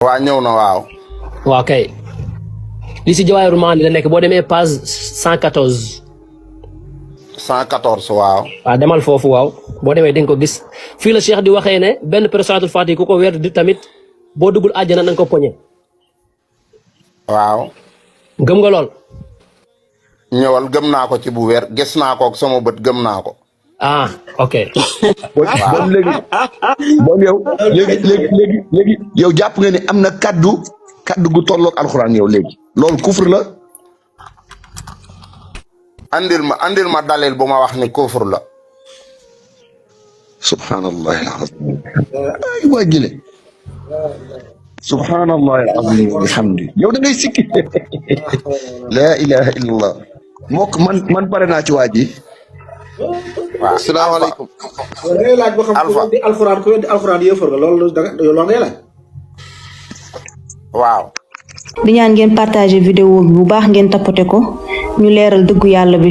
waa ñëw na waaw. waaw kay li si Jawaahirul Maani la nekk boo demee page 114. 114 waaw. waaw demal foofu waaw boo demee di nga ko gis fii la Cheikh di waxee ne benn salaatul faatiha ku ko weer di tamit boo duggul àjjana na nga ko poñe. waaw. gëm nga lool. ñëwal gëm naa ko ci bu wér gis naa ko ak sama bët gëm naa ko. ah ok. bon léegi yow jàpp nga ne am na kaddu gu tolloog alxuraan yow léegi loolu kufur la. andil ma dalil bu ma wax ni kufur la. subhanallah alazim ay waa jële subhanallah alazim wa bihamdi yow da ngay sikki la ilaha illallah mok man pare naa ci waa ji. waaw asalaamaaleykum. da ngay laaj boo xam ko di alxuraan ko di alxuraan yëfër nga loolu ngay laaj. waaw. di ñaan ngeen partager vidéo bi bu baax ngeen tapoter ko ñu leeral dëggu yàlla bi.